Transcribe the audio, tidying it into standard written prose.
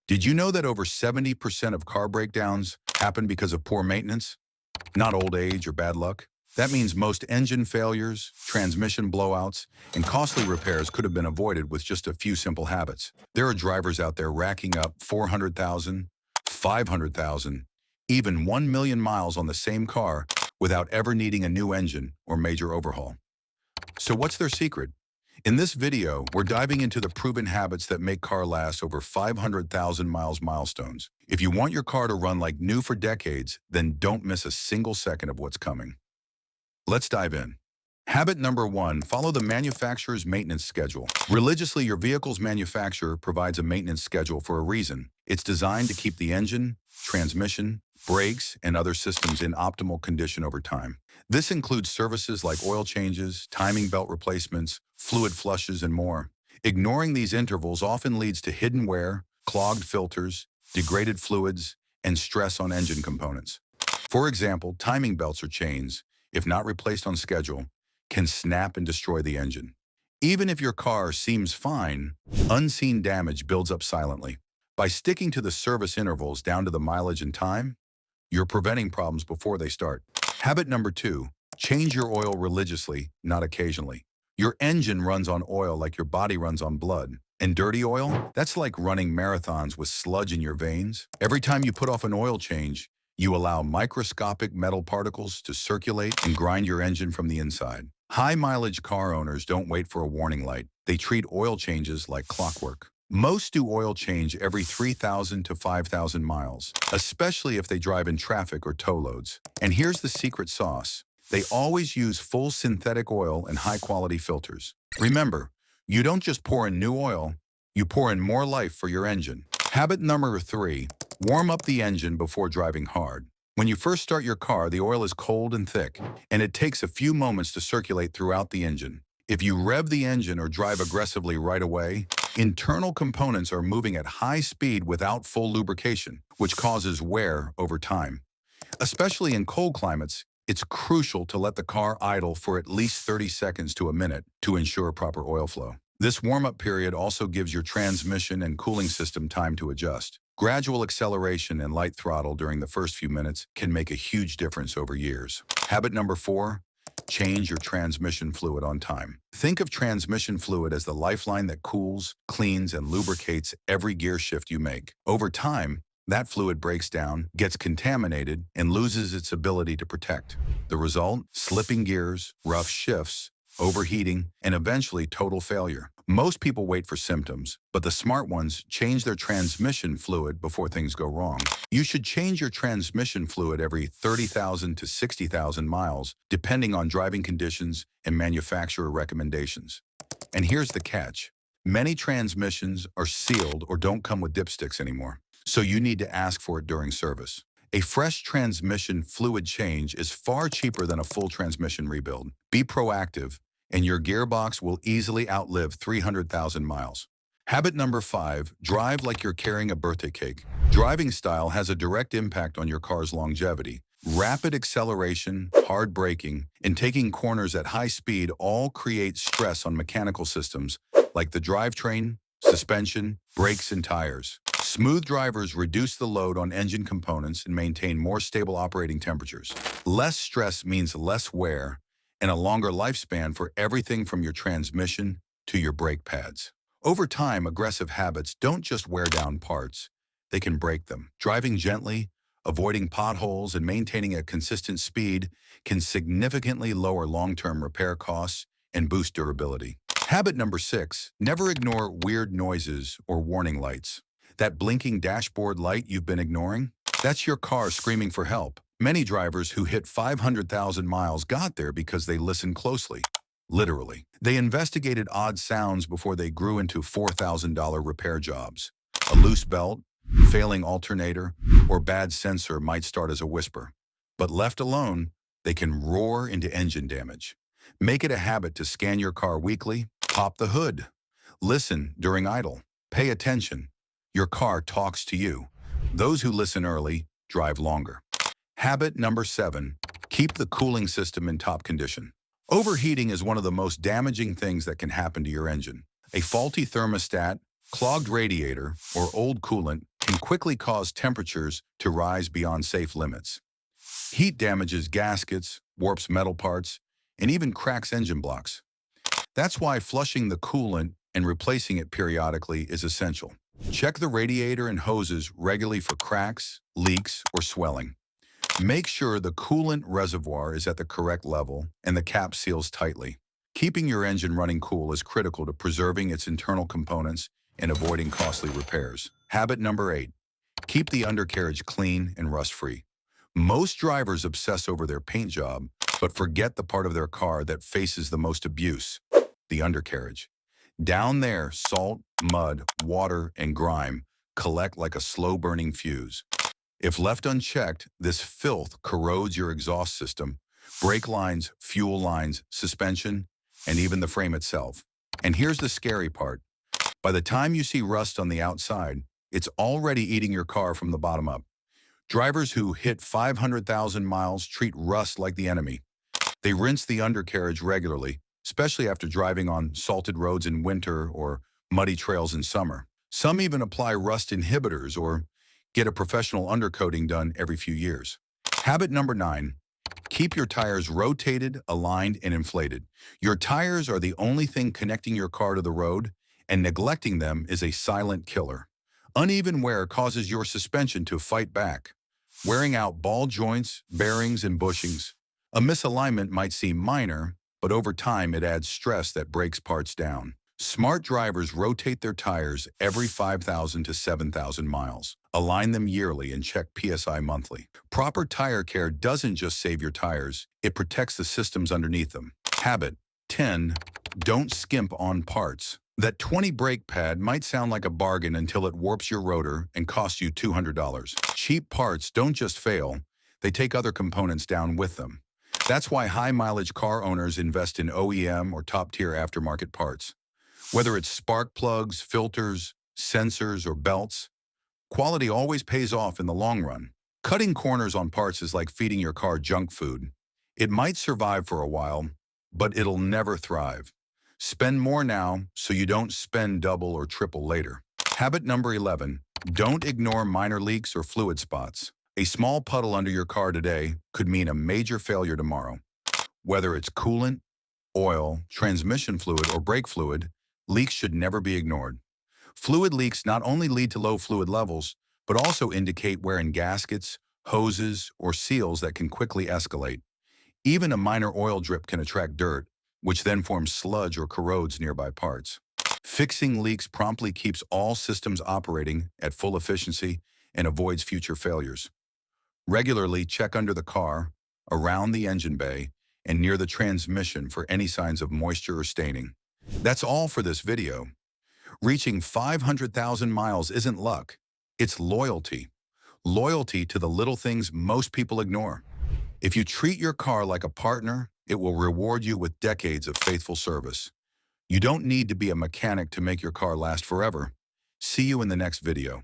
Did you know that over 70% of car breakdowns happen because of poor maintenance? Not old age or bad luck. That means most engine failures, transmission blowouts, and costly repairs could have been avoided with just a few simple habits. There are drivers out there racking up 400,000, 500,000, even 1 million miles on the same car without ever needing a new engine or major overhaul. So what's their secret? In this video, we're diving into the proven habits that make car last over 500,000 miles milestones. If you want your car to run like new for decades, then don't miss a single second of what's coming. Let's dive in. Habit number 1, follow the manufacturer's maintenance schedule. Religiously, your vehicle's manufacturer provides a maintenance schedule for a reason. It's designed to keep the engine, transmission, brakes, and other systems in optimal condition over time. This includes services like oil changes, timing belt replacements, fluid flushes, and more. Ignoring these intervals often leads to hidden wear, clogged filters, degraded fluids, and stress on engine components. For example, timing belts or chains, if not replaced on schedule, can snap and destroy the engine. Even if your car seems fine, unseen damage builds up silently. By sticking to the service intervals down to the mileage and time, you're preventing problems before they start. Habit number 2, change your oil religiously, not occasionally. Your engine runs on oil like your body runs on blood. And dirty oil? That's like running marathons with sludge in your veins. Every time you put off an oil change, you allow microscopic metal particles to circulate and grind your engine from the inside. High-mileage car owners don't wait for a warning light. They treat oil changes like clockwork. Most do oil change every 3,000 to 5,000 miles, especially if they drive in traffic or tow loads. And here's the secret sauce. They always use full synthetic oil and high-quality filters. Remember, you don't just pour in new oil, you pour in more life for your engine. Habit number 3, warm up the engine before driving hard. When you first start your car, the oil is cold and thick, and it takes a few moments to circulate throughout the engine. If you rev the engine or drive aggressively right away, internal components are moving at high speed without full lubrication, which causes wear over time. Especially in cold climates, it's crucial to let the car idle for at least 30 seconds to a minute to ensure proper oil flow. This warm-up period also gives your transmission and cooling system time to adjust. Gradual acceleration and light throttle during the first few minutes can make a huge difference over years. Habit number 4, change your transmission fluid on time. Think of transmission fluid as the lifeline that cools, cleans, and lubricates every gear shift you make. Over time, that fluid breaks down, gets contaminated, and loses its ability to protect. The result? Slipping gears, rough shifts, overheating, and eventually total failure. Most people wait for symptoms, but the smart ones change their transmission fluid before things go wrong. You should change your transmission fluid every 30,000 to 60,000 miles, depending on driving conditions and manufacturer recommendations. And here's the catch. Many transmissions are sealed or don't come with dipsticks anymore, so you need to ask for it during service. A fresh transmission fluid change is far cheaper than a full transmission rebuild. Be proactive, and your gearbox will easily outlive 300,000 miles. Habit number 5, drive like you're carrying a birthday cake. Driving style has a direct impact on your car's longevity. Rapid acceleration, hard braking, and taking corners at high speed all create stress on mechanical systems like the drivetrain, suspension, brakes, and tires. Smooth drivers reduce the load on engine components and maintain more stable operating temperatures. Less stress means less wear and a longer lifespan for everything from your transmission to your brake pads. Over time, aggressive habits don't just wear down parts, they can break them. Driving gently, avoiding potholes, and maintaining a consistent speed can significantly lower long-term repair costs and boost durability. Habit number 6, never ignore weird noises or warning lights. That blinking dashboard light you've been ignoring? That's your car screaming for help. Many drivers who hit 500,000 miles got there because they listened closely. Literally. They investigated odd sounds before they grew into $4,000 repair jobs. A loose belt, failing alternator, or bad sensor might start as a whisper. But left alone, they can roar into engine damage. Make it a habit to scan your car weekly, pop the hood, listen during idle, pay attention. Your car talks to you. Those who listen early drive longer. Habit number 7, keep the cooling system in top condition. Overheating is one of the most damaging things that can happen to your engine. A faulty thermostat, clogged radiator, or old coolant can quickly cause temperatures to rise beyond safe limits. Heat damages gaskets, warps metal parts, and even cracks engine blocks. That's why flushing the coolant and replacing it periodically is essential. Check the radiator and hoses regularly for cracks, leaks, or swelling. Make sure the coolant reservoir is at the correct level and the cap seals tightly. Keeping your engine running cool is critical to preserving its internal components and avoiding costly repairs. Habit number 8. Keep the undercarriage clean and rust-free. Most drivers obsess over their paint job, but forget the part of their car that faces the most abuse, the undercarriage. Down there, salt, mud, water, and grime collect like a slow-burning fuse. If left unchecked, this filth corrodes your exhaust system, brake lines, fuel lines, suspension, and even the frame itself. And here's the scary part. By the time you see rust on the outside, it's already eating your car from the bottom up. Drivers who hit 500,000 miles treat rust like the enemy. They rinse the undercarriage regularly, especially after driving on salted roads in winter or muddy trails in summer. Some even apply rust inhibitors or get a professional undercoating done every few years. Habit number 9. Keep your tires rotated, aligned, and inflated. Your tires are the only thing connecting your car to the road, and neglecting them is a silent killer. Uneven wear causes your suspension to fight back, wearing out ball joints, bearings, and bushings. A misalignment might seem minor, but over time it adds stress that breaks parts down. Smart drivers rotate their tires every 5,000 to 7,000 miles. Align them yearly and check PSI monthly. Proper tire care doesn't just save your tires, it protects the systems underneath them. Habit 10. Don't skimp on parts. That 20 brake pad might sound like a bargain until it warps your rotor and costs you $200. Cheap parts don't just fail, they take other components down with them. That's why high-mileage car owners invest in OEM or top-tier aftermarket parts. Whether it's spark plugs, filters, sensors, or belts, quality always pays off in the long run. Cutting corners on parts is like feeding your car junk food. It might survive for a while, but it'll never thrive. Spend more now so you don't spend double or triple later. Habit number 11. Don't ignore minor leaks or fluid spots. A small puddle under your car today could mean a major failure tomorrow. Whether it's coolant, oil, transmission fluid, or brake fluid, leaks should never be ignored. Fluid leaks not only lead to low fluid levels, but also indicate wear in gaskets, hoses, or seals that can quickly escalate. Even a minor oil drip can attract dirt, which then forms sludge or corrodes nearby parts. Fixing leaks promptly keeps all systems operating at full efficiency and avoids future failures. Regularly check under the car, around the engine bay, and near the transmission for any signs of moisture or staining. That's all for this video. Reaching 500,000 miles isn't luck, it's loyalty. Loyalty to the little things most people ignore. If you treat your car like a partner, it will reward you with decades of faithful service. You don't need to be a mechanic to make your car last forever. See you in the next video.